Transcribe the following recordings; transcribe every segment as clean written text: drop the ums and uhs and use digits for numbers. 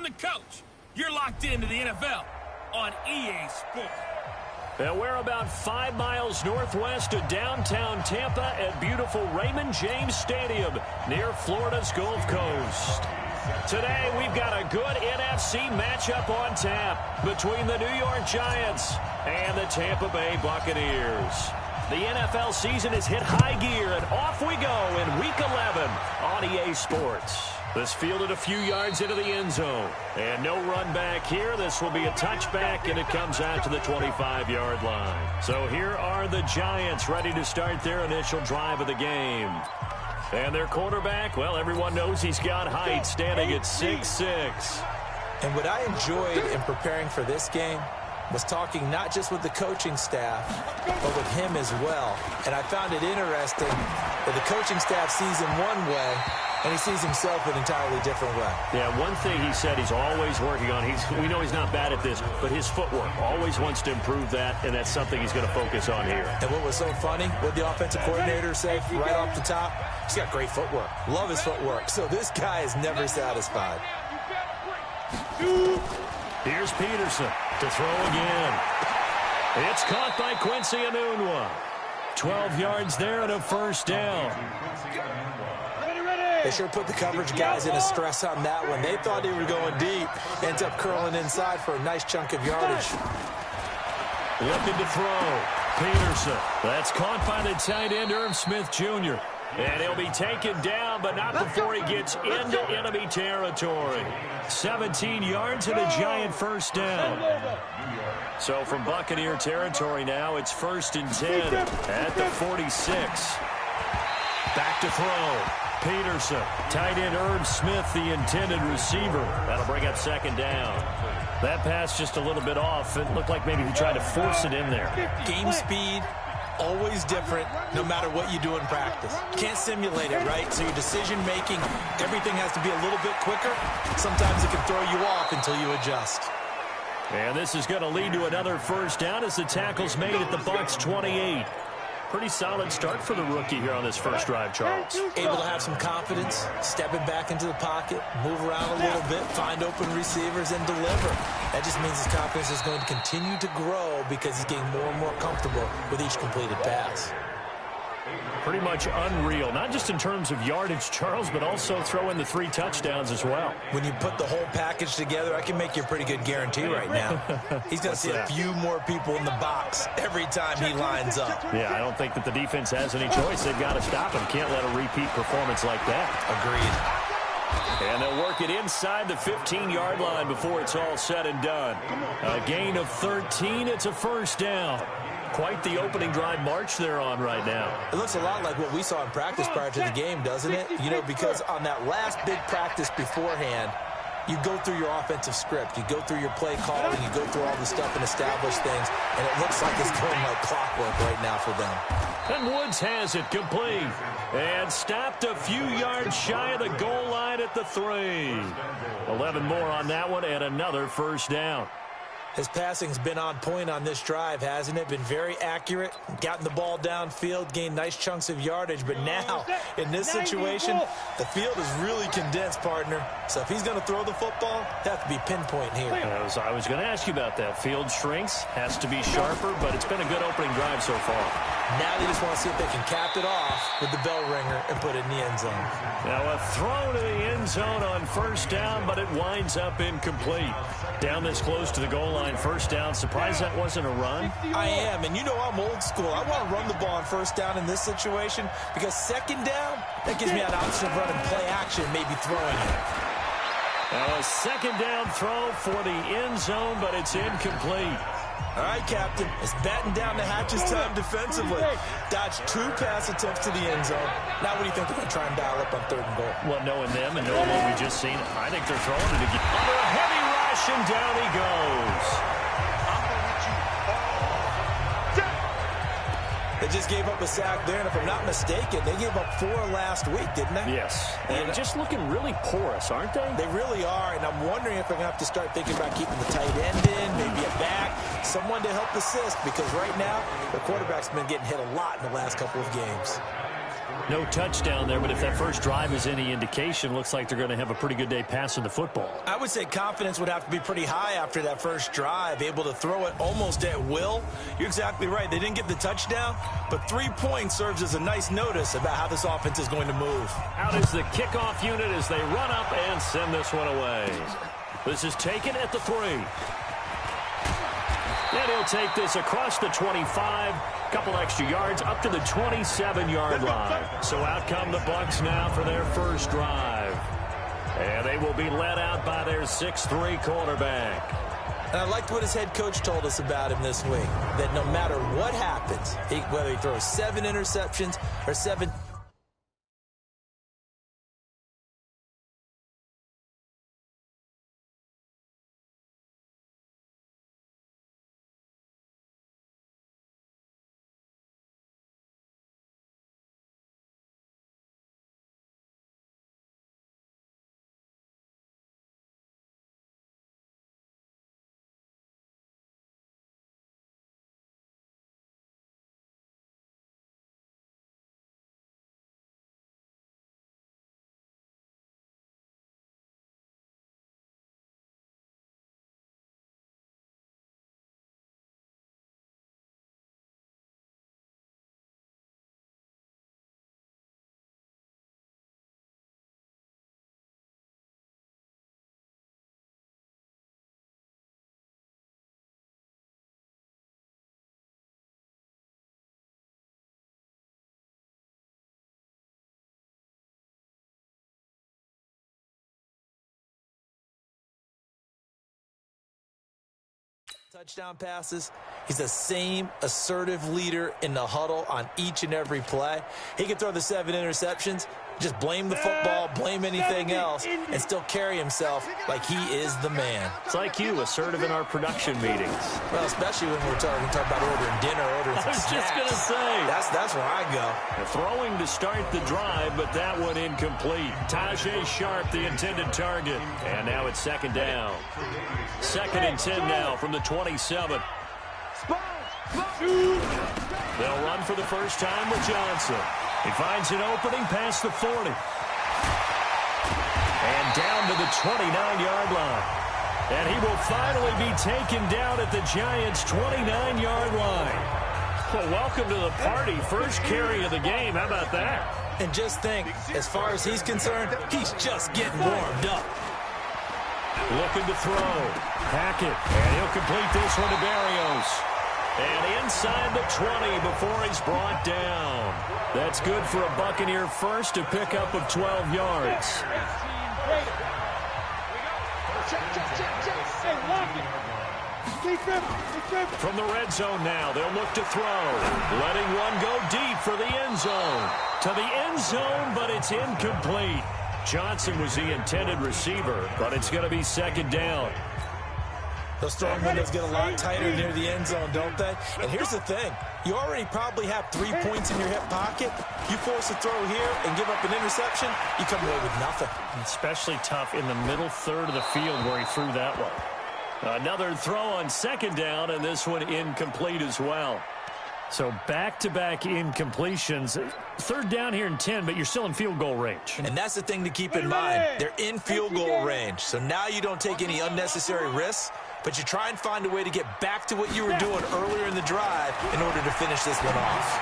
I'm the coach. You're locked into the NFL on EA Sports. And we're about 5 miles northwest of downtown Tampa at beautiful Raymond James Stadium near Florida's Gulf Coast. Today, we've got a good NFC matchup on tap between the New York Giants and the Tampa Bay Buccaneers. The NFL season has hit high gear, and off we go in Week 11 on EA Sports. This fielded a few yards into the end zone. And no run back here. This will be a touchback, and it comes out to the 25-yard line. So here are the Giants ready to start their initial drive of the game. And their quarterback, well, everyone knows he's got height, standing at 6'6". And what I enjoyed in preparing for this game was talking not just with the coaching staff, but with him as well. And I found it interesting that the coaching staff sees him one way, and he sees himself an entirely different way. Yeah, one thing he said he's always working on, we know he's not bad at this, but his footwork, always wants to improve that, and that's something he's going to focus on here. And what was so funny, what the offensive coordinator said right off the top, he's got great footwork. Love his footwork. So this guy is never satisfied. Here's Peterson to throw again. It's caught by Quincy Enunwa. 12 yards there and a first down. They sure put the coverage guys in a stress on that one. They thought they were going deep. Ends up curling inside for a nice chunk of yardage. Looking to throw. Peterson. That's caught by the tight end, Irv Smith Jr. And he'll be taken down, but not before he gets into enemy territory. 17 yards and a Giant first down. So from Buccaneer territory now, it's 1st and 10 at the 46. Back to throw. Peterson, tight end Irv Smith, the intended receiver. That'll bring up 2nd down. That pass just a little bit off. It looked like maybe he tried to force it in there. Game speed, always different, no matter what you do in practice. You can't simulate it, right? So your decision-making, everything has to be a little bit quicker. Sometimes it can throw you off until you adjust. And this is going to lead to another first down as the tackle's made at the Bucs 28. Pretty solid start for the rookie here on this first drive, Charles. Able to have some confidence, stepping back into the pocket, move around a little bit, find open receivers, and deliver. That just means his confidence is going to continue to grow because he's getting more and more comfortable with each completed pass. Pretty much unreal, not just in terms of yardage, Charles, but also throw in the 3 touchdowns as well. When you put the whole package together, I can make you a pretty good guarantee right now. He's going to see a few more people in the box every time he lines up. Yeah, I don't think that the defense has any choice. They've got to stop him. Can't let a repeat performance like that. Agreed. And they'll work it inside the 15-yard line before it's all said and done. A gain of 13. It's a first down. Quite the opening drive march they're on right now. It looks a lot like what we saw in practice prior to the game, doesn't it? You know, because on that last big practice beforehand, you go through your offensive script. You go through your play calling. You go through all the stuff and establish things. And it looks like it's going like clockwork right now for them. And Woods has it complete. And stopped a few yards shy of the goal line at the 3. 11 more on that one and another first down. His passing's been on point on this drive, hasn't it? Been very accurate, gotten the ball downfield, gained nice chunks of yardage. But now, in this situation, the field is really condensed, partner. So if he's going to throw the football, it has to be pinpoint here. I was going to ask you about that. Field shrinks, has to be sharper, but it's been a good opening drive so far. Now they just want to see if they can cap it off with the bell ringer and put it in the end zone. Now a throw to the end zone on first down, but it winds up incomplete. Down this close to the goal line, first down. Surprised that wasn't a run? I am, and you know I'm old school. I want to run the ball on first down in this situation because second down, that gives me an option of running play action, maybe throwing it. Now a second down throw for the end zone, but it's incomplete. All right, Captain, it's batting down the hatches time defensively. Dodged 2 pass attempts to the end zone. Now what do you think they're going to try and dial up on 3rd and goal? Well, knowing them and knowing what we just seen, I think they're throwing it again. Under a heavy rush, and down he goes. They just gave up a sack there, and if I'm not mistaken, they gave up 4 last week, didn't they? Yes. And just looking really porous, aren't they? They really are, and I'm wondering if they're going to have to start thinking about keeping the tight end in, maybe a back, someone to help assist, because right now, the quarterback's been getting hit a lot in the last couple of games. No touchdown there, but if that first drive is any indication, looks like they're going to have a pretty good day passing the football. I would say confidence would have to be pretty high after that first drive, able to throw it almost at will. You're exactly right. They didn't get the touchdown, but 3 points serves as a nice notice about how this offense is going to move. Out is the kickoff unit as they run up and send this one away. This is taken at the 3. And he'll take this across the 25, couple extra yards up to the 27-yard line. So out come the Bucs now for their first drive. And they will be led out by their 6'3" quarterback. And I liked what his head coach told us about him this week, that no matter what happens, whether he throws 7 interceptions or 7... touchdown passes. He's the same assertive leader in the huddle on each and every play. He can throw the 7 interceptions, just blame the football, blame anything else, and still carry himself like he is the man. It's like you, assertive in our production meetings. Well, especially when we're talking about ordering dinner, ordering some snacks. I was just going to say. That's where I go. Throwing to start the drive, but that one incomplete. Tajay Sharp, the intended target. And now it's second down. 2nd and 10 now from the 27. They'll run for the first time with Johnson. He finds an opening past the 40. And down to the 29-yard line. And he will finally be taken down at the Giants' 29-yard line. Well, welcome to the party. First carry of the game. How about that? And just think, as far as he's concerned, he's just getting warmed up. Looking to throw. Hackett. And he'll complete this one to Berrios. And inside the 20 before he's brought down. That's good for a Buccaneer first, a pickup of 12 yards. From the red zone now, they'll look to throw. Letting one go deep for the end zone. To the end zone, but it's incomplete. Johnson was the intended receiver, but it's going to be second down. Those throwing windows get a lot tighter near the end zone, don't they? And here's the thing. You already probably have 3 points in your hip pocket. You force a throw here and give up an interception, you come away with nothing. Especially tough in the middle third of the field where he threw that one. Another throw on second down, and this one incomplete as well. So back-to-back incompletions. Third down here in 10, but you're still in field goal range. And that's the thing to keep in mind. They're in field goal range. So now you don't take any unnecessary risks, but you try and find a way to get back to what you were doing earlier in the drive in order to finish this one off.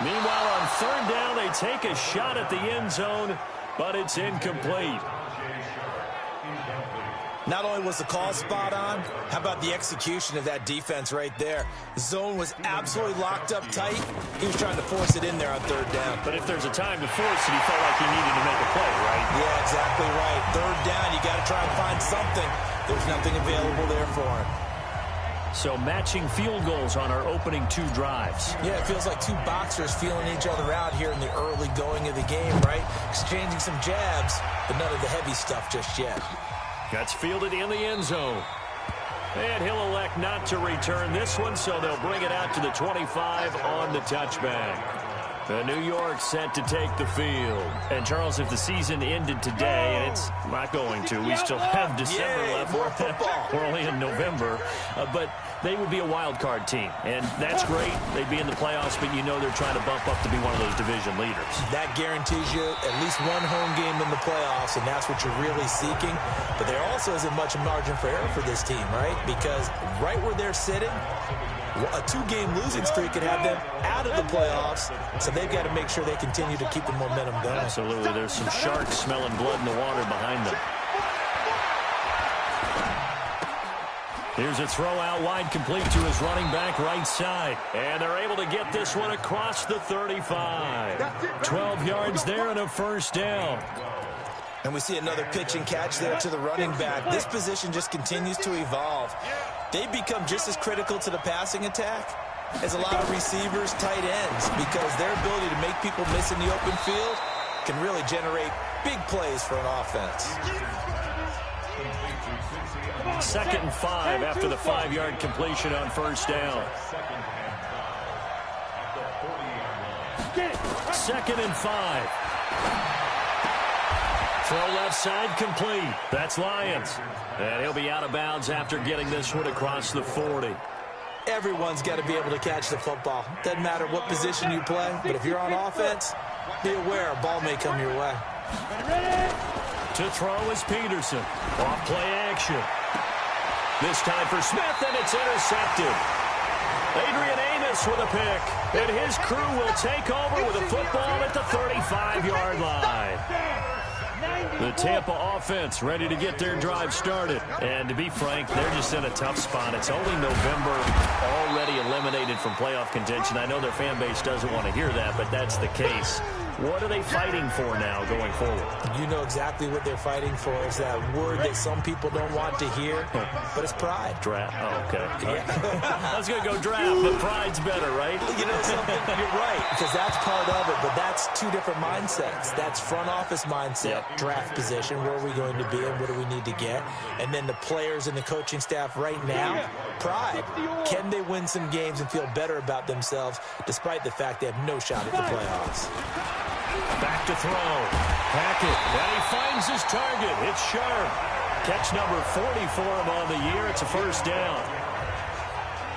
Meanwhile, on third down, they take a shot at the end zone, but it's incomplete. Not only was the call spot on, how about the execution of that defense right there? The zone was absolutely locked up tight. He was trying to force it in there on third down. But if there's a time to force it, he felt like he needed to make a play, right? Yeah, exactly right. Third down, you got to try and find something. There's nothing available there for him. So matching field goals on our opening 2 drives. Yeah, it feels like 2 boxers feeling each other out here in the early going of the game, right? Exchanging some jabs, but none of the heavy stuff just yet. Gets fielded in the end zone. And he'll elect not to return this one, so they'll bring it out to the 25 on the touchback. The New York set to take the field. And, Charles, if the season ended today, and it's not going to, we still have December left. More football. We're only in November. But they would be a wild card team. And that's great. They'd be in the playoffs, but you know they're trying to bump up to be one of those division leaders. That guarantees you at least one home game in the playoffs, and that's what you're really seeking. But there also isn't much margin for error for this team, right? Because right where they're sitting, a 2-game losing streak could have them out of the playoffs, so they've got to make sure they continue to keep the momentum going. Absolutely. There's some sharks smelling blood in the water behind them. Here's a throw out wide, complete to his running back right side. And they're able to get this one across the 35. 12 yards there and a first down. And we see another pitch and catch there to the running back. This position just continues to evolve. They've become just as critical to the passing attack as a lot of receivers, tight ends, because their ability to make people miss in the open field can really generate big plays for an offense. 2nd and 5 after the 5-yard completion on first down. 2nd and 5. Throw left side complete. That's Lions. And he'll be out of bounds after getting this one across the 40. Everyone's got to be able to catch the football. Doesn't matter what position you play, but if you're on offense, be aware a ball may come your way. To throw is Peterson. Off play action. This time for Smith, and it's intercepted. Adrian Amos with a pick. And his crew will take over with a football at the 35-yard line. The Tampa offense ready to get their drive started. And to be frank, they're just in a tough spot. It's only November, already eliminated from playoff contention. I know their fan base doesn't want to hear that, but that's the case. What are they fighting for now going forward? You know exactly what they're fighting for. Is that word that some people don't want to hear, but it's pride. Draft. Oh, okay. Yeah. I was going to go draft, but pride's better, right? You know something? You're right, because that's part of it, but that's two different mindsets. That's front office mindset, draft position, where are we going to be and what do we need to get? And then the players and the coaching staff right now, pride. Can they win some games and feel better about themselves despite the fact they have no shot at the playoffs? Back to throw. Hackett. And he finds his target. It's Sharp. Catch number 40 for him on the year. It's a first down.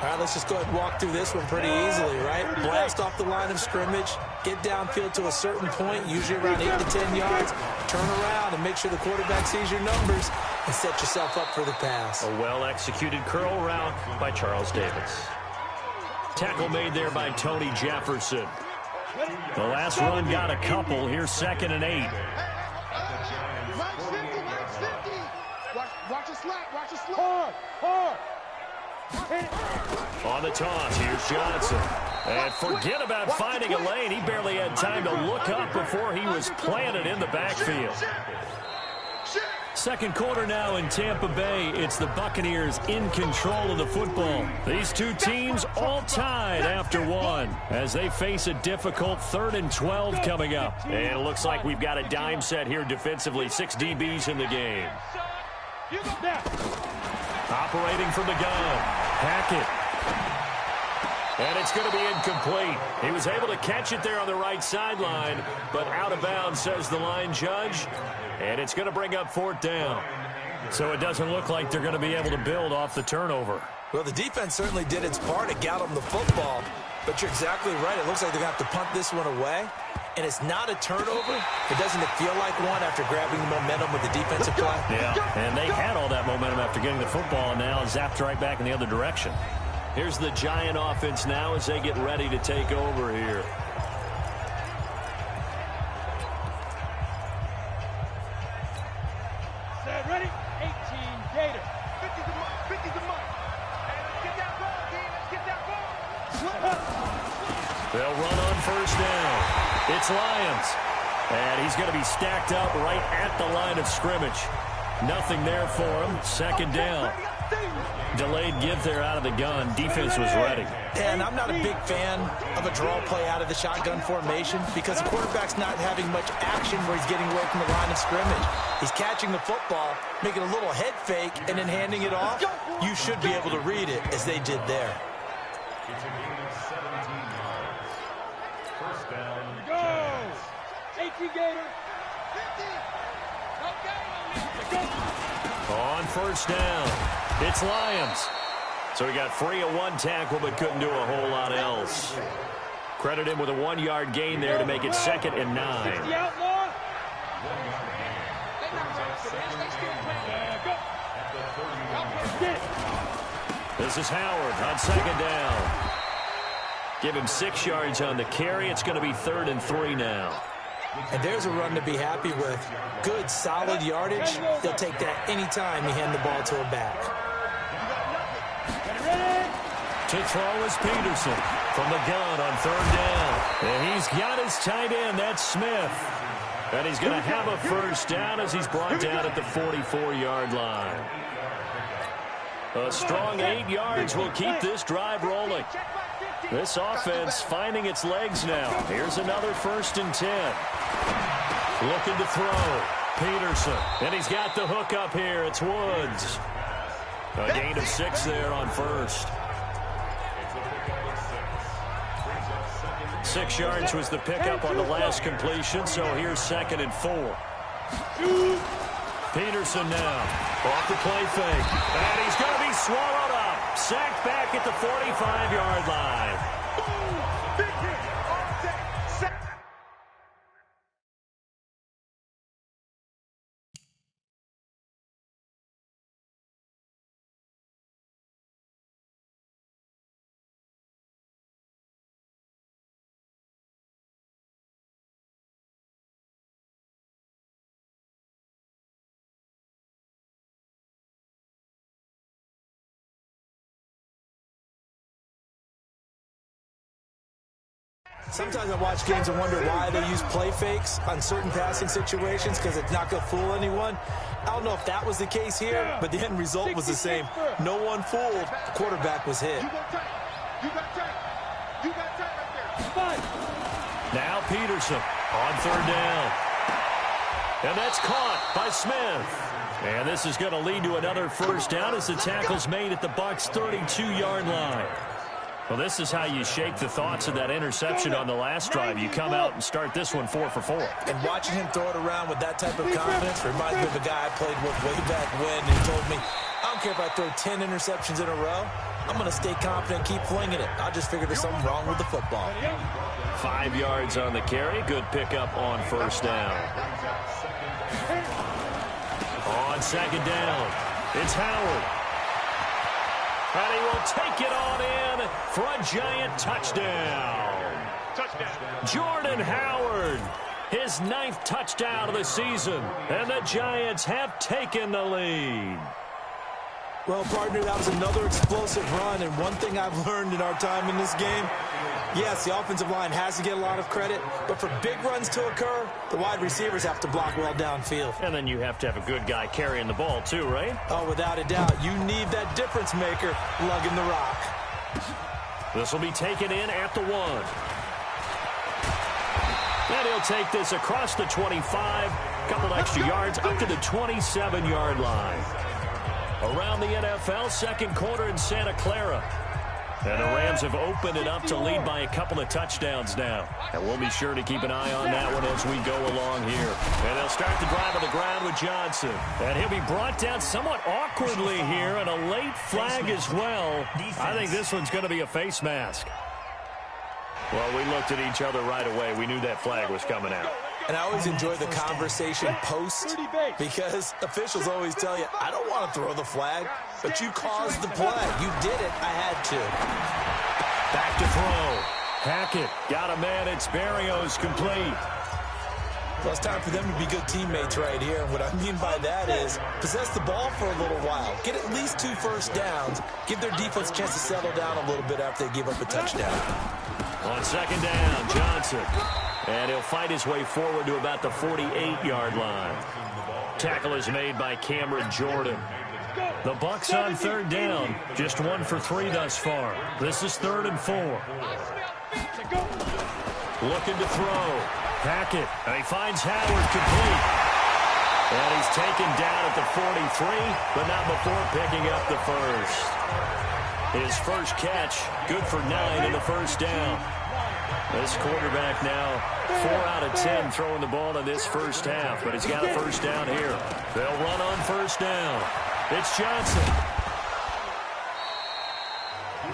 All right, let's just go ahead and walk through this one pretty easily, right? Blast off the line of scrimmage, get downfield to a certain point, usually around 8 to 10 yards, turn around and make sure the quarterback sees your numbers and set yourself up for the pass. A well-executed curl route by Charles Davis. Tackle made there by Tony Jefferson. The last run got a couple. Here's 2nd and 8. Watch a slap. Watch a slap. Hard. On the toss, here's Johnson. And forget about finding a lane. He barely had time to look up before he was planted in the backfield. Second quarter now in Tampa Bay. It's the Buccaneers in control of the football. These two teams all tied after one as they face a difficult 3rd and 12 coming up. And it looks like we've got a dime set here defensively. 6 DBs in the game. Operating from the gun. Hackett. And it's going to be incomplete. He was able to catch it there on the right sideline, but out of bounds, says the line judge. And it's going to bring up 4th down. So it doesn't look like they're going to be able to build off the turnover. Well, the defense certainly did its part to get them the football. But you're exactly right. It looks like they're going to have to punt this one away. And it's not a turnover. It doesn't feel like one after grabbing the momentum with the defensive play. Yeah, and they had all that momentum after getting the football, and now zapped right back in the other direction. Here's the Giant offense now as they get ready to take over here. Ready? 18 Gator. 50's a month. 50's a month. Hey, let's get that ball, team. Let's get that ball. They'll run on first down. It's Lions. And he's going to be stacked up right at the line of scrimmage. Nothing there for him. 2nd down. Delayed give there out of the gun. Defense was ready. And I'm not a big fan of a draw play out of the shotgun formation because the quarterback's not having much action where he's getting away from the line of scrimmage. He's catching the football, making a little head fake, and then handing it off. You should be able to read it as they did there. Go! 18 Gator. On first down, it's Lions. So he got free of one tackle but couldn't do a whole lot else. Credit him with a 1-yard gain there to make it 2nd and 9. This is Howard on 2nd down. Give him 6 yards on the carry. It's going to be 3rd and 3 now. And there's a run to be happy with. Good, solid yardage. He'll take that anytime you hand the ball to a back. To throw is Peterson from the gun on 3rd down. And he's got his tight end. That's Smith. And he's going to have a first down as he's brought down at the 44-yard line. A strong 8 yards will keep this drive rolling. This offense finding its legs now. Here's another 1st and 10. Looking to throw. Peterson. And he's got the hook up here. It's Woods. A gain of 6 there on 1st. 6 yards was the pickup on the last completion, so here's 2nd and 4. Peterson now. Off the play fake. And he's going to be swallowed up. Sacked back at the 45-yard line. Sometimes I watch games and wonder why they use play fakes on certain passing situations because it's not going to fool anyone. I don't know if that was the case here, but the end result was the same. No one fooled. The quarterback was hit. Now Peterson on 3rd down. And that's caught by Smith. And this is going to lead to another first down as the tackle's made at the Bucs' 32-yard line. Well, this is how you shake the thoughts of that interception on the last drive. You come out and start this one 4 for 4. And watching him throw it around with that type of confidence reminds me of a guy I played with way back when. He told me, I don't care if I throw 10 interceptions in a row. I'm going to stay confident and keep flinging it. I just figured there's something wrong with the football. 5 yards on the carry. Good pickup on first down. On 2nd down, it's Howard. And he will take it on in for a giant touchdown. Jordan Howard, his 9th touchdown of the season. And the Giants have taken the lead. Well, partner, that was another explosive run. And one thing I've learned in our time in this game, yes, the offensive line has to get a lot of credit, but for big runs to occur, the wide receivers have to block well downfield. And then you have to have a good guy carrying the ball too, right? Oh, without a doubt. You need that difference maker lugging the rock. This will be taken in at the 1. And he'll take this across the 25, couple extra yards up to the 27-yard line. Around the NFL, 2nd quarter in Santa Clara. And the Rams have opened it up to lead by a couple of touchdowns now. And we'll be sure to keep an eye on that one as we go along here. And they'll start the drive on the ground with Johnson. And he'll be brought down somewhat awkwardly here, and a late flag as well. I think this one's going to be a face mask. Well, we looked at each other right away. We knew that flag was coming out. And I always enjoy the conversation post because officials always tell you, I don't want to throw the flag, but you caused the play. You did it. I had to. Back to throw. Hackett got a man. It's Berrios complete. Well, it's time for them to be good teammates right here. And what I mean by that is possess the ball for a little while. Get at least 2 first downs. Give their defense a chance to settle down a little bit after they give up a touchdown. On 2nd down, Johnson. And he'll fight his way forward to about the 48-yard line. Tackle is made by Cameron Jordan. The Bucs on 3rd down. Just 1 for 3 thus far. This is 3rd and 4. Looking to throw. Hackett. And he finds Howard complete. And he's taken down at the 43, but not before picking up the first. His first catch, good for 9 in the first down. This quarterback now 4 out of 10 throwing the ball in this first half, but he's got a first down here. They'll run on first down. It's Johnson.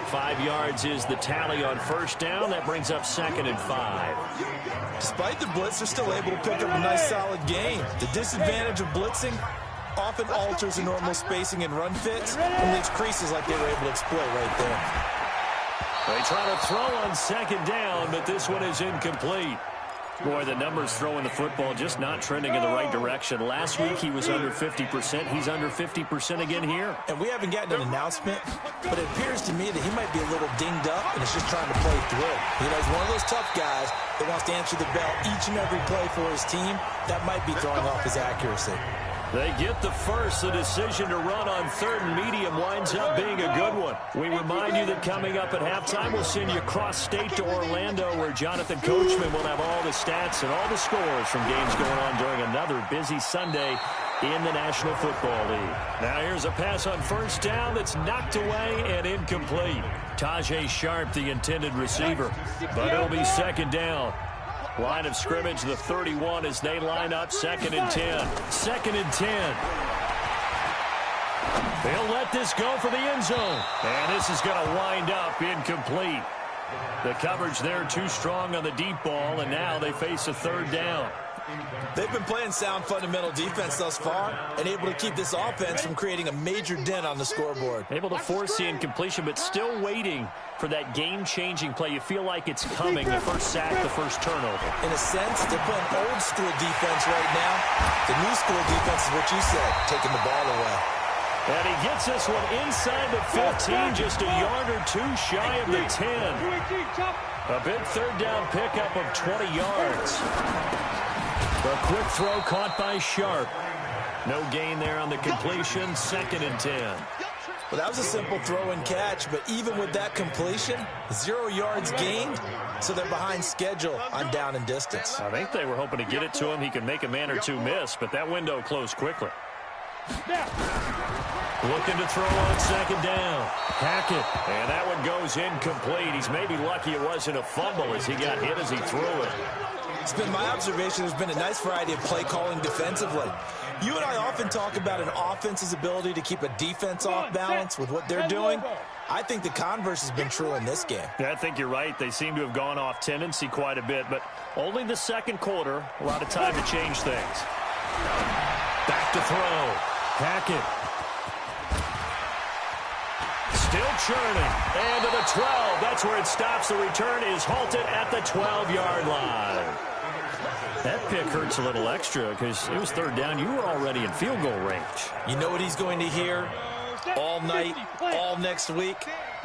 5 yards is the tally on first down. That brings up 2nd and 5. Despite the blitz, they're still able to pick up a nice solid gain. The disadvantage of blitzing often alters the normal spacing and run fits and leaves creases like they were able to exploit right there. They try to throw on 2nd down, but this one is incomplete. Boy, the numbers throwing the football just not trending in the right direction. Last week he was under 50%. He's under 50% again here. And we haven't gotten an announcement, but it appears to me that he might be a little dinged up and is just trying to play through. You know, he's one of those tough guys that wants to answer the bell each and every play for his team. That might be throwing off his accuracy. They get the first. The decision to run on 3rd and medium winds up being a good one. We remind you that coming up at halftime, we'll send you cross-state to Orlando, where Jonathan Coachman will have all the stats and all the scores from games going on during another busy Sunday in the National Football League. Now here's a pass on first down that's knocked away and incomplete. Tajay Sharp, the intended receiver, but it'll be 2nd down. Line of scrimmage, the 31 as they line up. 2nd and 10. 2nd and 10. They'll let this go for the end zone. And this is going to wind up incomplete. The coverage there too strong on the deep ball, and now they face a 3rd down. They've been playing sound fundamental defense thus far and able to keep this offense from creating a major dent on the scoreboard. Able to force the incompletion, but still waiting for that game-changing play. You feel like it's coming, the first sack, the first turnover. In a sense, they're playing old-school defense right now. The new-school defense is what you said, taking the ball away. And he gets this one inside the 15, just a yard or two shy of the 10. A big 3rd down pickup of 20 yards. The quick throw caught by Sharp. No gain there on the completion. 2nd and 10. Well, that was a simple throw and catch, but even with that completion, 0 yards gained, so they're behind schedule on down and distance. I think they were hoping to get it to him. He could make a man or two miss, but that window closed quickly. Looking to throw on 2nd down. Hackett, and that one goes incomplete. He's maybe lucky it wasn't a fumble as he got hit as he threw it. It's been my observation there's been a nice variety of play calling defensively. You and I often talk about an offense's ability to keep a defense off balance with what they're doing. I think the converse has been true in this game. Yeah, I think you're right. They seem to have gone off tendency quite a bit, but only the 2nd quarter, a lot of time to change things. Back to throw. Hackett. Still churning. And to the 12. That's where it stops. The return is halted at the 12-yard line. That pick hurts a little extra because it was 3rd down. You were already in field goal range. You know what he's going to hear all night, all next week?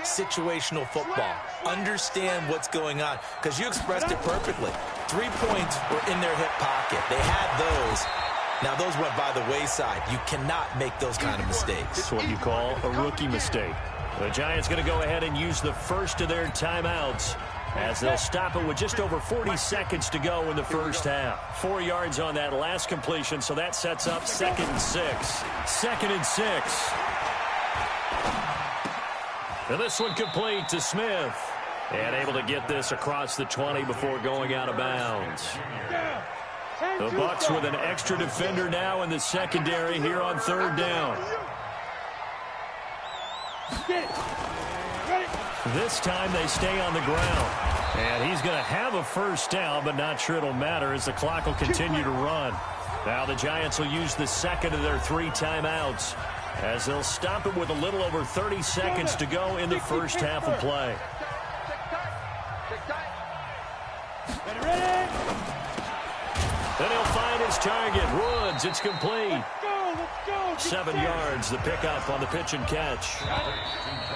Situational football. Understand what's going on, because you expressed it perfectly. 3 points were in their hip pocket. They had those. Now, those went by the wayside. You cannot make those kind of mistakes. That's what you call a rookie mistake. The Giants going to go ahead and use the first of their timeouts as they'll stop it with just over 40 seconds to go in the first half. 4 yards on that last completion, so that sets up 2nd and 6. 2nd and 6. And this one complete to Smith. And able to get this across the 20 before going out of bounds. The Bucs with an extra defender now in the secondary here on 3rd down. This time they stay on the ground. And he's going to have a first down, but not sure it'll matter as the clock will continue to run. Now the Giants will use the 2nd of their 3 timeouts as they'll stop it with a little over 30 seconds to go in the first half of play. Then he'll find his target. Woods, it's complete. 7 yards, the pickup on the pitch and catch.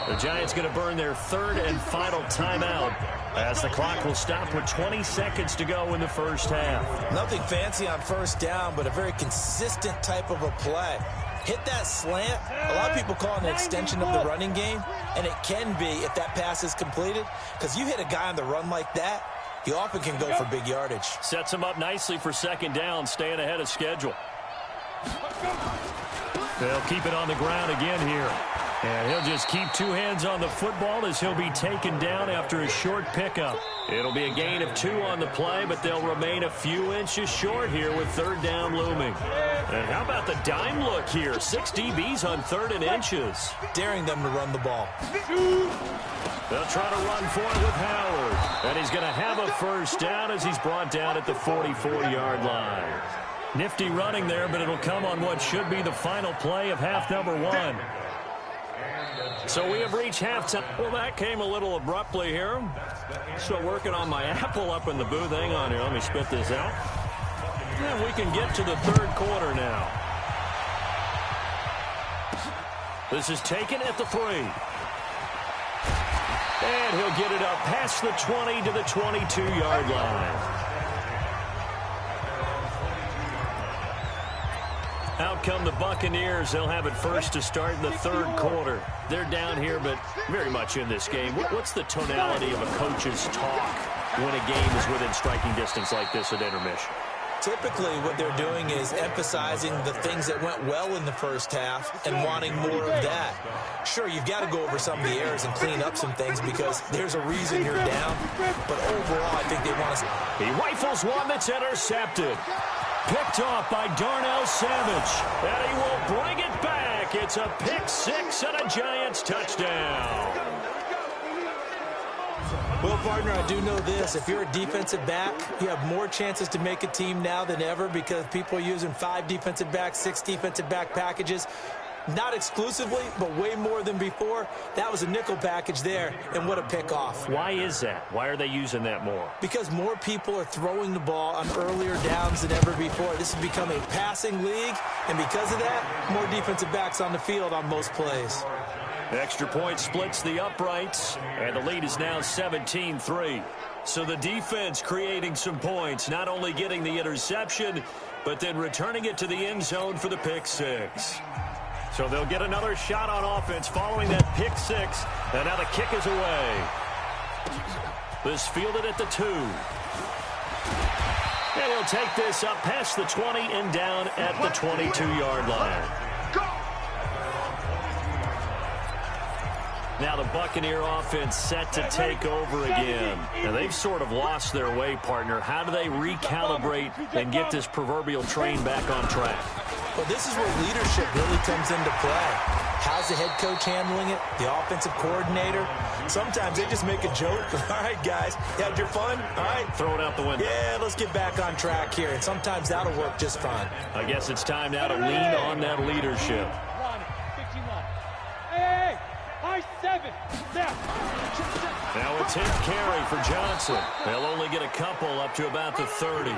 The Giants going to burn their 3rd and final timeout as the clock will stop with 20 seconds to go in the first half. Nothing fancy on first down, but a very consistent type of a play. Hit that slant. A lot of people call it an extension of the running game, and it can be if that pass is completed, because you hit a guy on the run like that, he often can go for big yardage. Sets him up nicely for 2nd down, staying ahead of schedule. They'll keep it on the ground again here. And he'll just keep two hands on the football as he'll be taken down after a short pickup. It'll be a gain of 2 on the play, but they'll remain a few inches short here with third down looming. And how about the dime look here? 6 DBs on 3rd and inches. Daring them to run the ball. They'll try to run for it with Howard. And he's going to have a first down as he's brought down at the 44-yard line. Nifty running there, but it'll come on what should be the final play of half number 1. So we have reached halftime. Well, that came a little abruptly here. Still working on my apple up in the booth. Hang on here. Let me spit this out. And we can get to the 3rd quarter now. This is taken at the 3. And he'll get it up past the 20 to the 22-yard line. Out come the Buccaneers. They'll have it first to start in the 3rd quarter. They're down here, but very much in this game. What's the tonality of a coach's talk when a game is within striking distance like this at intermission? Typically, what they're doing is emphasizing the things that went well in the first half and wanting more of that. Sure, you've got to go over some of the errors and clean up some things because there's a reason you're down. But overall, I think they want to... He rifles one that's intercepted. Picked off by Darnell Savage. And he will bring it back. It's a pick 6 and a Giants touchdown. Well, partner, I do know this. If you're a defensive back, you have more chances to make a team now than ever because people are using 5 defensive backs, 6 defensive back packages. Not exclusively, but way more than before. That was a nickel package there, and what a pickoff. Why is that? Why are they using that more? Because more people are throwing the ball on earlier downs than ever before. This has become a passing league, and because of that, more defensive backs on the field on most plays. Extra point splits the uprights, and the lead is now 17-3. So the defense creating some points, not only getting the interception, but then returning it to the end zone for the pick 6. So they'll get another shot on offense following that pick 6, and now the kick is away. This fielded at the 2. And he'll take this up past the 20 and down at the 22-yard line. Now the Buccaneer offense set to take over again. And they've sort of lost their way, partner. How do they recalibrate and get this proverbial train back on track? Well, this is where leadership really comes into play. How's the head coach handling it? The offensive coordinator? Sometimes they just make a joke. All right, guys, you had your fun? All right. Throw it out the window. Yeah, let's get back on track here. And sometimes that'll work just fine. I guess it's time now to lean on that leadership. Hey, high 7. Now a 10th carry for Johnson. They'll only get a couple up to about the 30.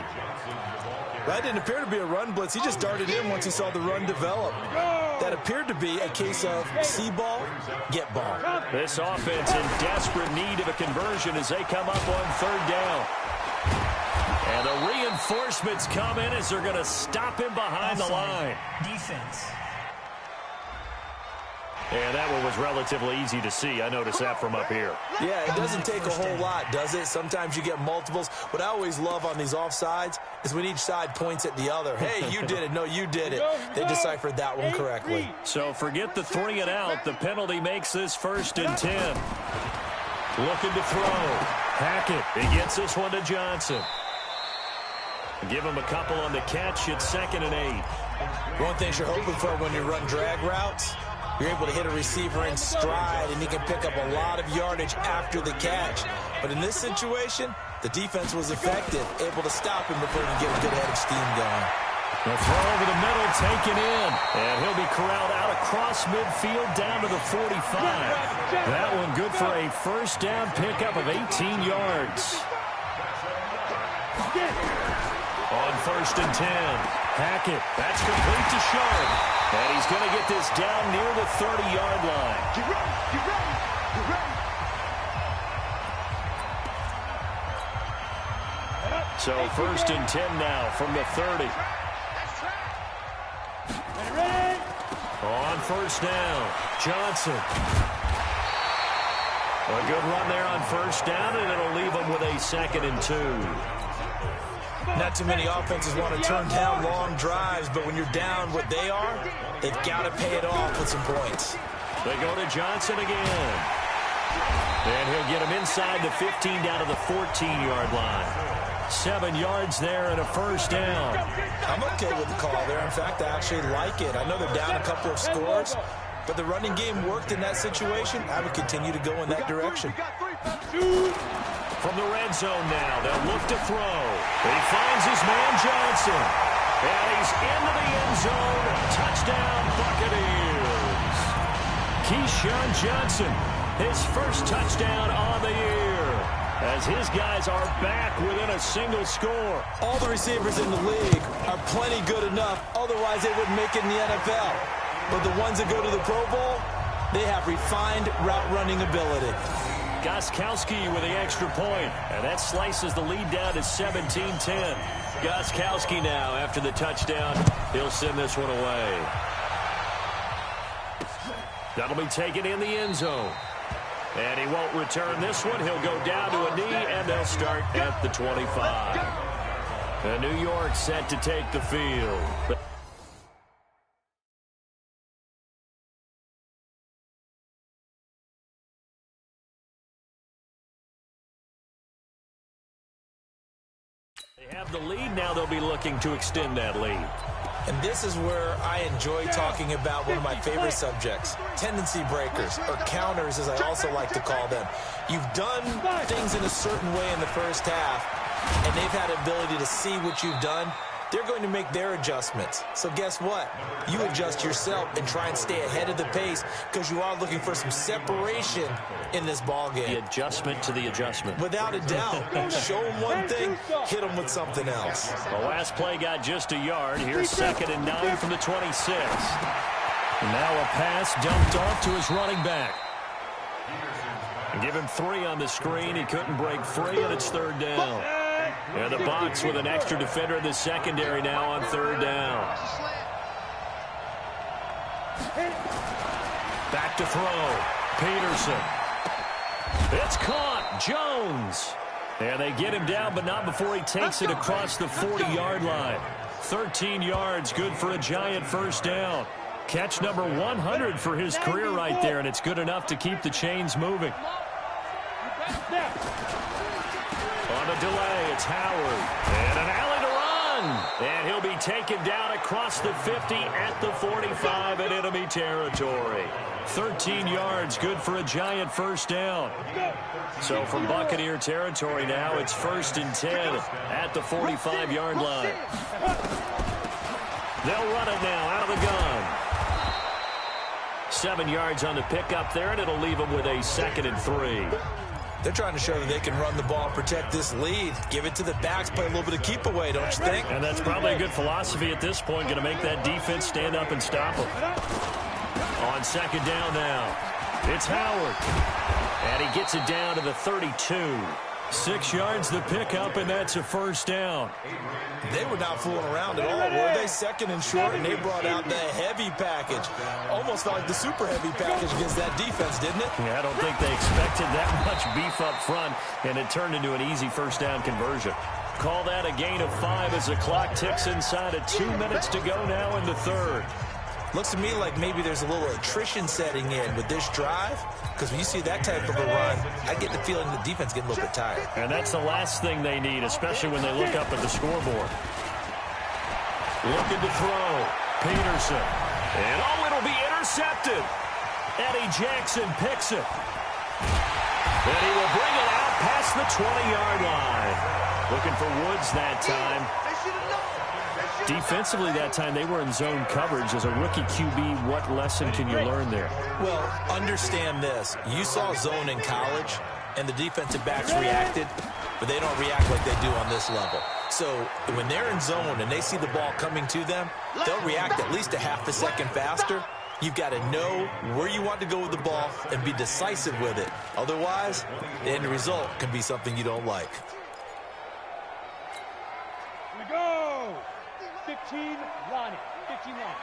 That didn't appear to be a run blitz. He just darted in once he saw the run develop. That appeared to be a case of see ball, get ball. This offense in desperate need of a conversion as they come up on 3rd down. And the reinforcements come in as they're going to stop him behind the line. Defense. And that one was relatively easy to see. I noticed that from up here. Yeah, it doesn't take a whole lot, does it? Sometimes you get multiples. What I always love on these offsides is when each side points at the other. Hey, you did it. No, you did it. They deciphered that one correctly. So forget the 3 and out. The penalty makes this 1st and 10. Looking to throw. Hackett. He gets this one to Johnson. Give him a couple on the catch. It's 2nd and 8. One thing you're hoping for when you run drag routes, you're able to hit a receiver in stride, and he can pick up a lot of yardage after the catch. But in this situation, the defense was effective, able to stop him before he can get a good head of steam going. The throw over the middle taken in, and he'll be corralled out across midfield down to the 45. That one good for a 1st down pickup of 18 yards. On 1st and 10, Hackett, that's complete to Sharp. And he's going to get this down near the 30-yard line. Get ready, get ready, get ready. So 1st and 10 now from the 30. Ready? On 1st down, Johnson. A good run there on 1st down, and it'll leave him with a 2nd and 2. Not too many offenses want to turn down long drives, but when you're down what they are, they've got to pay it off with some points. They go to Johnson again. And he'll get him inside the 15 down to the 14-yard line. 7 yards there and a first down. I'm okay with the call there. In fact, I actually like it. I know they're down a couple of scores, but the running game worked in that situation. I would continue to go in that direction. From the red zone now, they'll look to throw. He finds his man Johnson. And he's into the end zone. Touchdown, Buccaneers. Keyshawn Johnson, his first touchdown on the year, as his guys are back within a single score. All the receivers in the league are plenty good enough, otherwise they wouldn't make it in the NFL. But the ones that go to the Pro Bowl, they have refined route running ability. Gostkowski with the extra point, and that slices the lead down to 17-10. Gostkowski now, after the touchdown, he'll send this one away. That'll be taken in the end zone. And he won't return this one. He'll go down to a knee, and they'll start at the 25. And New York set to take the field. They have the lead. Now they'll be looking to extend that lead. And this is where I enjoy talking about one of my favorite subjects, tendency breakers, or counters as I also like to call them. You've done things in a certain way in the first half, and they've had the ability to see what you've done. They're going to make their adjustments. So guess what? You adjust yourself and try and stay ahead of the pace because you are looking for some separation in this ball game. The adjustment to the adjustment. Without a doubt. Show them one thing, hit them with something else. The last play got just a yard. Here's 2nd and 9 from the 26. And now a pass dumped off to his running back. Give him 3 on the screen. He couldn't break free, and it's 3rd down. And the box with an extra defender in the secondary now on 3rd down. Back to throw. Peterson. It's caught. Jones. And they get him down, but not before he takes it across the 40-yard line. 13 yards, good for a giant first down. Catch number 100 for his career right there, and it's good enough to keep the chains moving. On the delay, it's Howard. And an alley to run. And he'll be taken down across the 50 at the 45 in enemy territory. 13 yards, good for a giant first down. So from Buccaneer territory now, it's 1st and 10 at the 45-yard line. They'll run it now out of the gun. 7 yards on the pickup there, and it'll leave them with a 2nd and 3. They're trying to show that they can run the ball and protect this lead. Give it to the backs, play a little bit of keep away, don't you think? And that's probably a good philosophy at this point, going to make that defense stand up and stop them. On 2nd down now, it's Howard. And he gets it down to the 32. 6 yards the pickup, and that's a first down. They were not fooling around at all, were they? 2nd and short, and they brought out the heavy package. Almost felt like the super heavy package against that defense, didn't it? Yeah, I don't think they expected that much beef up front, and it turned into an easy first down conversion. Call that a gain of 5 as the clock ticks inside of 2 minutes to go now in the 3rd. Looks to me like maybe there's a little attrition setting in with this drive, because when you see that type of a run, I get the feeling the defense getting a little bit tired. And that's the last thing they need, especially when they look up at the scoreboard. Looking to throw. Peterson. And it'll be intercepted. Eddie Jackson picks it. And he will bring it out past the 20-yard line. Looking for Woods that time. Defensively that time, they were in zone coverage. As a rookie QB, what lesson can you learn there? Well, understand this. You saw zone in college, and the defensive backs reacted, but they don't react like they do on this level. So when they're in zone and they see the ball coming to them, they'll react at least a half a second faster. You've got to know where you want to go with the ball and be decisive with it. Otherwise, the end result can be something you don't like. We go. 15, Lonnie. 15, Lonnie.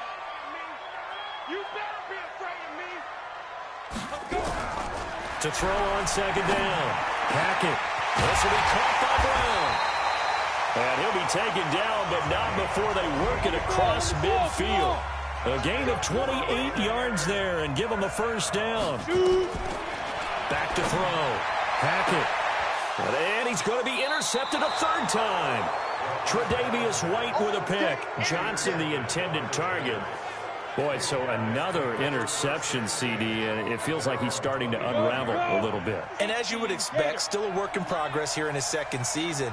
You better be afraid of me. Let's go. To throw on 2nd down. Hackett. This will be caught by Brown. And he'll be taken down, but not before they work it across midfield. A gain of 28 yards there and give him a first down. Back to throw. Hackett. And he's going to be intercepted a third time. Tre'Davious White with a pick. Johnson the intended target. Boy, so another interception, CD, and it feels like he's starting to unravel a little bit. And as you would expect, still a work in progress here in his second season.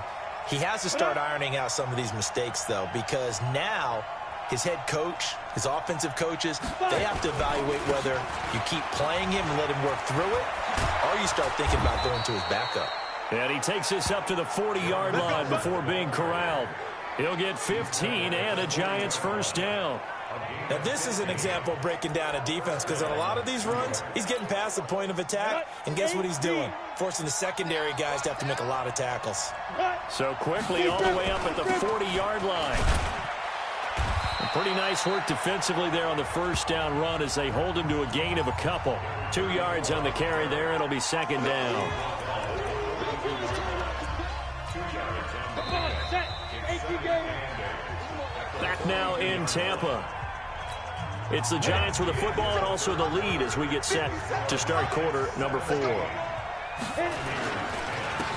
He has to start ironing out some of these mistakes, though, because now his head coach, his offensive coaches, they have to evaluate whether you keep playing him and let him work through it, or you start thinking about going to his backup. And he takes us up to the 40-yard line before being corralled. He'll get 15 and a Giants first down. Now, this is an example of breaking down a defense, because on a lot of these runs, he's getting past the point of attack, and guess what he's doing? Forcing the secondary guys to have to make a lot of tackles. So quickly all the way up at the 40-yard line. Pretty nice work defensively there on the first down run as they hold him to a gain of a couple. 2 yards on the carry there. It'll be second down. Back now in Tampa. It's the Giants with the football and also the lead as we get set to start quarter number 4.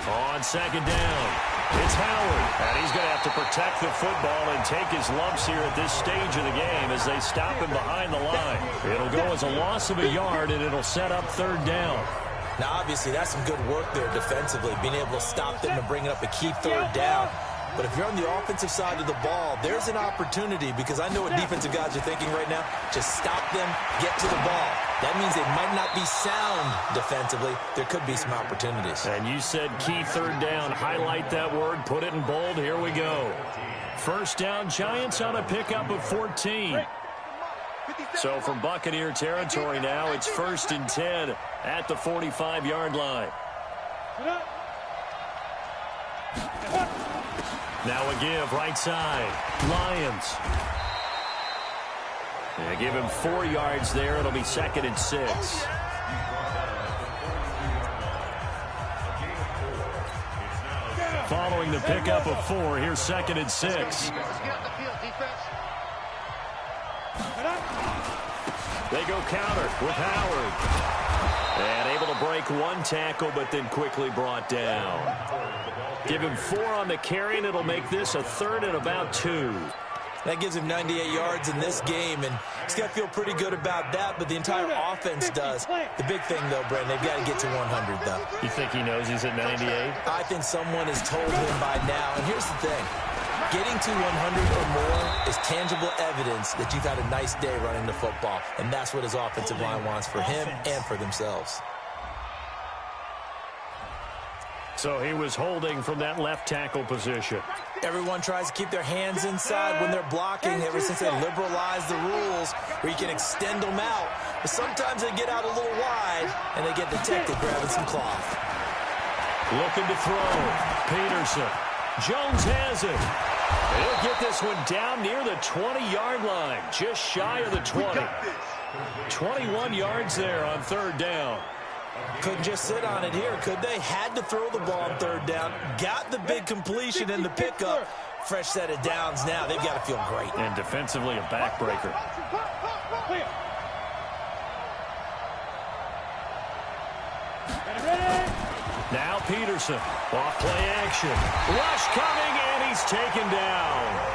On second down, it's Howard. And he's going to have to protect the football and take his lumps here at this stage of the game as they stop him behind the line. It'll go as a loss of a yard, and it'll set up third down. Now, obviously, that's some good work there defensively, being able to stop them and bring up a key third down. But if you're on the offensive side of the ball, there's an opportunity, because I know what defensive guys are thinking right now. Just stop them, get to the ball. That means they might not be sound defensively. There could be some opportunities. And you said key third down. Highlight that word. Put it in bold. Here we go. First down, Giants on a pickup of 14. So from Buccaneer territory now, it's 1st and 10 at the 45-yard line. Now a give right side. Lions. They give him 4 yards there. It'll be 2nd and 6. Following the pickup of 4, here's 2nd and 6. They go counter with Howard. And able to break 1 tackle, but then quickly brought down. Give him 4 on the carry, and it'll make this a 3rd and about 2. That gives him 98 yards in this game, and he's got to feel pretty good about that, but the entire offense does. The big thing, though, Brandon, they've got to get to 100, though. You think he knows he's at 98? I think someone has told him by now. And here's the thing. Getting to 100 or more is tangible evidence that you've had a nice day running the football, and that's what his offensive line wants for him and for themselves. So he was holding from that left tackle position. Everyone tries to keep their hands inside when they're blocking ever since they liberalized the rules where you can extend them out. But sometimes they get out a little wide, and they get detected grabbing some cloth. Looking to throw. Peterson. Jones has it. He'll get this one down near the 20-yard line, just shy of the 20. 21 yards there on 3rd down. Couldn't just sit on it here, could they? Had to throw the ball on 3rd down. Got the big completion in the pickup. Fresh set of downs now. They've got to feel great. And defensively, a backbreaker. Now Peterson. Off play action. Rush coming, and he's taken down.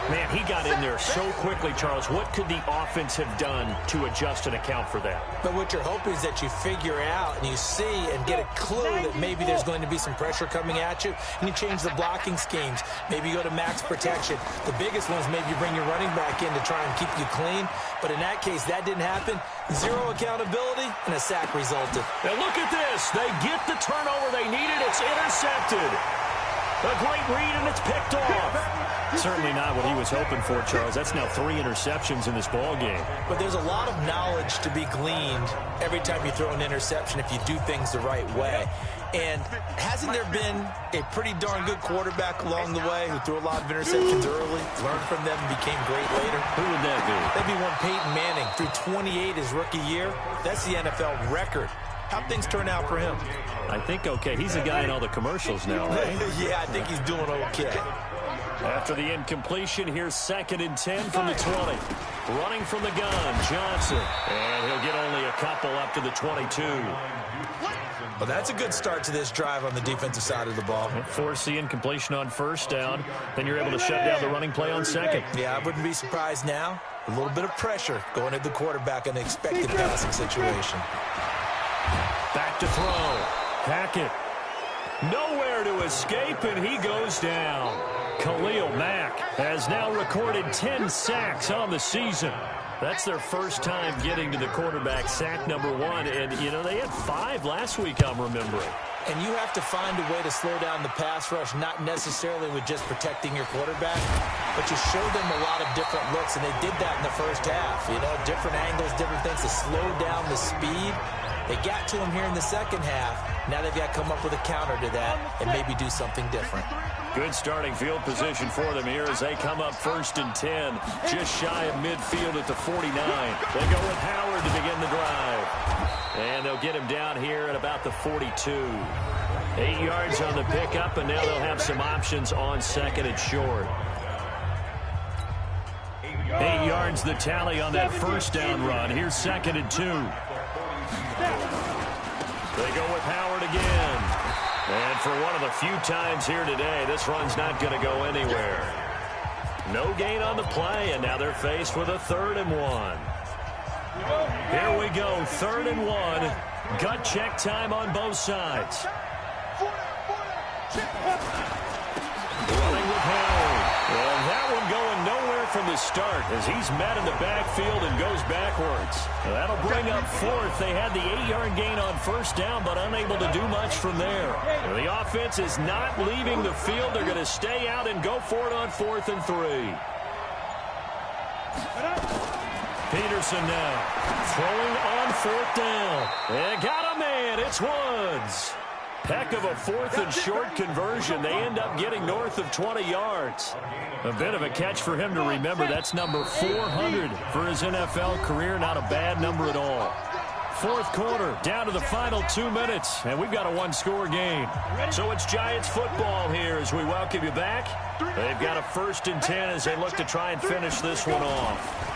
Man, he got in there so quickly, Charles. What could the offense have done to adjust and account for that? But what you're hoping is that you figure out and you see and get a clue that maybe there's going to be some pressure coming at you, and you change the blocking schemes. Maybe you go to max protection. The biggest one is maybe you bring your running back in to try and keep you clean. But in that case, that didn't happen. 0 accountability, and a sack resulted. Now look at this. They get the turnover they needed. It's intercepted. A great read, and it's picked off. Certainly not what he was hoping for, Charles. That's now 3 interceptions in this ball game. But there's a lot of knowledge to be gleaned every time you throw an interception if you do things the right way. And hasn't there been a pretty darn good quarterback along the way who threw a lot of interceptions early, learned from them, and became great later? Who would that be? That'd be one Peyton Manning. Threw 28 his rookie year. That's the NFL record. How'd things turn out for him? I think okay. He's the guy in all the commercials now, right? Yeah, I think he's doing okay. After the incompletion, here's 2nd and 10 from the 20. Running from the gun, Johnson. And he'll get only a couple up to the 22. Well, that's a good start to this drive on the defensive side of the ball. Force the incompletion on 1st down. Then you're able to shut down the running play on 2nd. Yeah, I wouldn't be surprised now. A little bit of pressure going at the quarterback in an expected passing situation. Back to throw. Hackett. Nowhere to escape, and he goes down. Khalil Mack has now recorded 10 sacks on the season. That's their first time getting to the quarterback, sack number 1. And, you know, they had 5 last week, I'm remembering. And you have to find a way to slow down the pass rush, not necessarily with just protecting your quarterback, but you show them a lot of different looks, and they did that in the first half. You know, different angles, different things to slow down the speed. They got to him here in the second half. Now they've got to come up with a counter to that and maybe do something different. Good starting field position for them here as they come up 1st and 10, just shy of midfield at the 49. They go with Howard to begin the drive. And they'll get him down here at about the 42. 8 yards on the pickup, and now they'll have some options on 2nd and short. 8 yards the tally on that 1st down run. Here's 2nd and 2. They go with Howard again. And for one of the few times here today, this run's not going to go anywhere. No gain on the play, and now they're faced with a 3rd and 1. Here we go, 3rd and 1. Gut check time on both sides. Running with Howard. And that one going nowhere from the start as he's met in the backfield and goes backwards. That'll bring up 4th. They had the 8-yard gain on 1st down, but unable to do much from there. The offense is not leaving the field. They're going to stay out and go for it on 4th and 3. Peterson now throwing on 4th down. And got a man. It's Woods. Heck of a 4th and short conversion. They end up getting north of 20 yards. A bit of a catch for him to remember. That's number 400 for his NFL career. Not a bad number at all. 4th quarter, down to the final 2 minutes, and we've got a 1-score game. So it's Giants football here as we welcome you back. They've got a 1st and 10 as they look to try and finish this one off.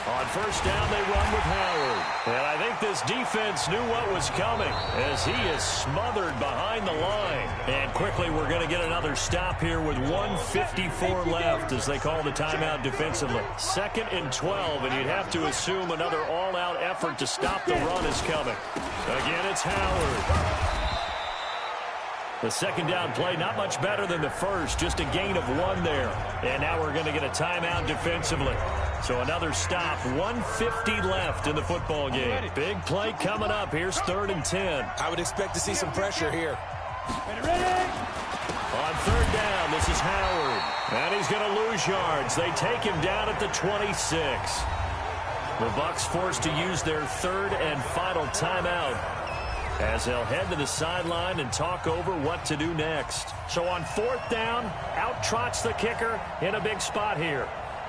On 1st down, they run with Howard. And I think this defense knew what was coming as he is smothered behind the line. And quickly, we're going to get another stop here with 1:54 left as they call the timeout defensively. 2nd and 12, and you'd have to assume another all-out effort to stop the run is coming. Again, it's Howard. The 2nd down play, not much better than the first, just a gain of 1 there. And now we're going to get a timeout defensively. So another stop, 1:50 left in the football game. Big play coming up. Here's 3rd and 10. I would expect to see some pressure here. On 3rd down, this is Howard. And he's going to lose yards. They take him down at the 26. The Bucs forced to use their 3rd and final timeout as they'll head to the sideline and talk over what to do next. So on 4th down, out trots the kicker in a big spot here.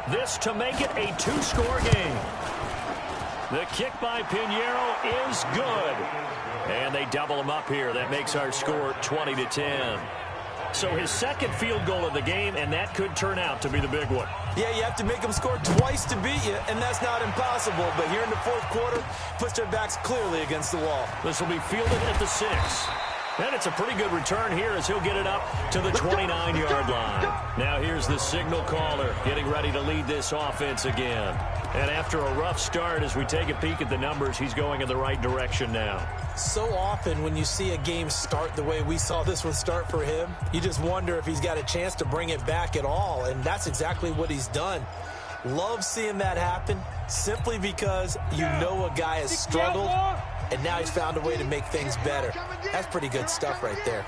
This to make it a 2-score game. The kick by Pinheiro is good. And they double him up here. That makes our score 20-10. So his 2nd field goal of the game, and that could turn out to be the big one. Yeah, you have to make them score twice to beat you, and that's not impossible. But here in the 4th quarter, puts their backs clearly against the wall. This will be fielded at the 6. And it's a pretty good return here as he'll get it up to the 29-yard line. Now here's the signal caller getting ready to lead this offense again. And after a rough start, as we take a peek at the numbers, he's going in the right direction now. So often when you see a game start the way we saw this one start for him, you just wonder if he's got a chance to bring it back at all. And that's exactly what he's done. Love seeing that happen simply because you know a guy has struggled, and now he's found a way to make things better. That's pretty good stuff right there.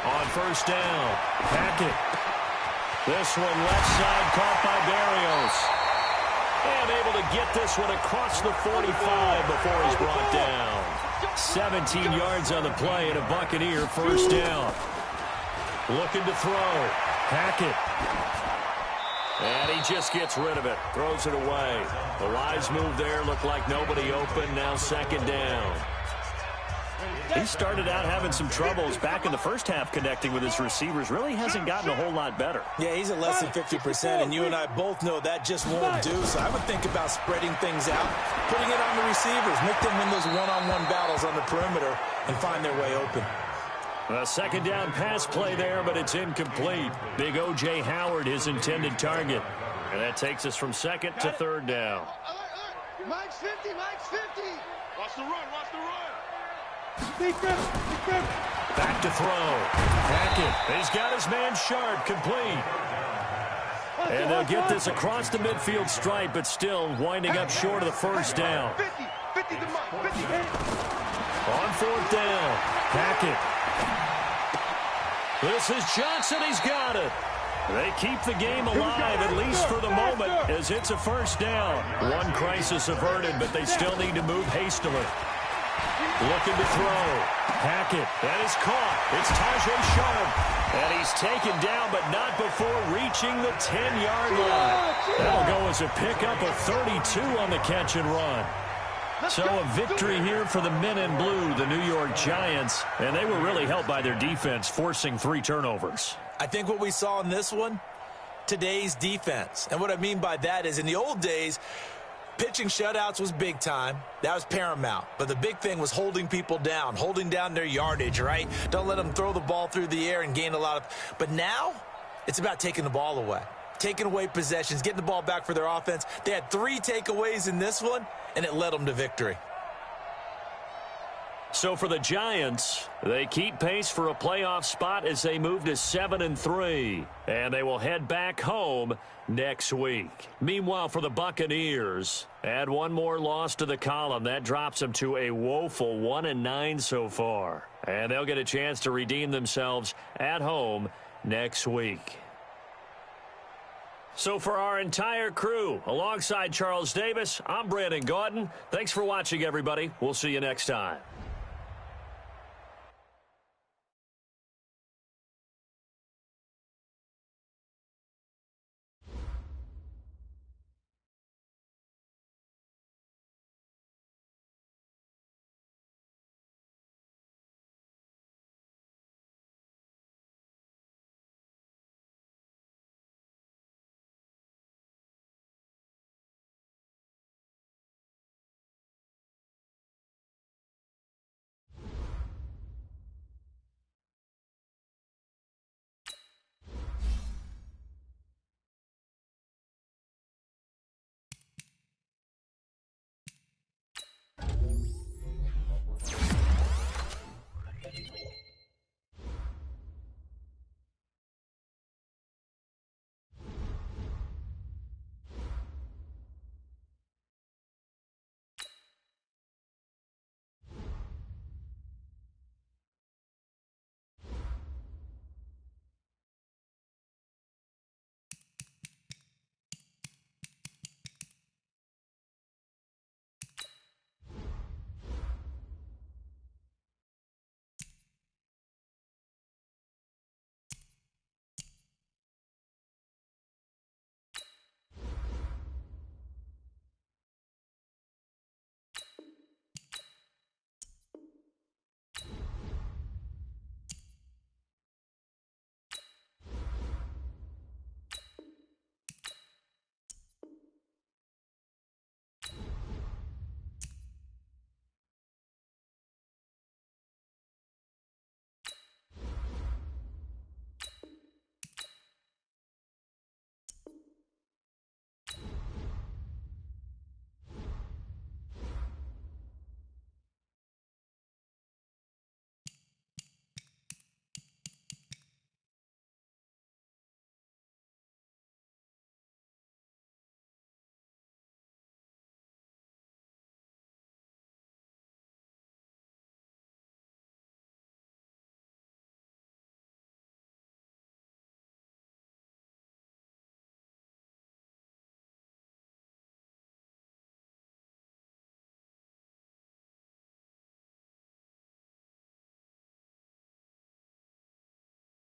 On 1st down, Hackett. This one left side caught by Barrios. And able to get this one across the 45 before he's brought down. 17 yards on the play and a Buccaneer 1st down. Looking to throw. Hackett. And he just gets rid of it. Throws it away. The wise move there. Looked like nobody open. Now 2nd down. He started out having some troubles back in the first half connecting with his receivers. Really hasn't gotten a whole lot better. Yeah, he's at less than 50%, and you and I both know that just won't do. So I would think about spreading things out, putting it on the receivers, make them win those one-on-one battles on the perimeter and find their way open. A second down pass play there, but it's incomplete. Big O.J. Howard, his intended target. And that takes us from second to third down. Mike's 50, Mike's 50. Watch the run, watch the run. Back to throw. Hackett. He's got his man Sharp complete. And they'll get this across the midfield stripe, but still winding up short of the first down. 50 to Mike, 50. On fourth down. Hackett. This is Johnson. He's got it. They keep the game alive, at least for the moment, as it's a first down. One crisis averted, but they still need to move hastily. Looking to throw. Hackett. That is caught. It's Tajay Sharp. And he's taken down, but not before reaching the 10-yard line. That'll go as a pickup of 32 on the catch and run. So a victory here for the men in blue, the New York Giants. And they were really helped by their defense, forcing 3 turnovers. I think what we saw in this one, today's defense. And what I mean by that is in the old days, pitching shutouts was big time. That was paramount. But the big thing was holding people down, holding down their yardage, right? Don't let them throw the ball through the air and gain a lot of... But now, it's about taking the ball away. Taking away possessions, getting the ball back for their offense. They had 3 takeaways in this one, and it led them to victory. So for the Giants, they keep pace for a playoff spot as they move to 7-3. And they will head back home next week. Meanwhile, for the Buccaneers, add one more loss to the column. That drops them to a woeful 1-9 so far. And they'll get a chance to redeem themselves at home next week. So for our entire crew, alongside Charles Davis, I'm Brandon Gaudin. Thanks for watching, everybody. We'll see you next time.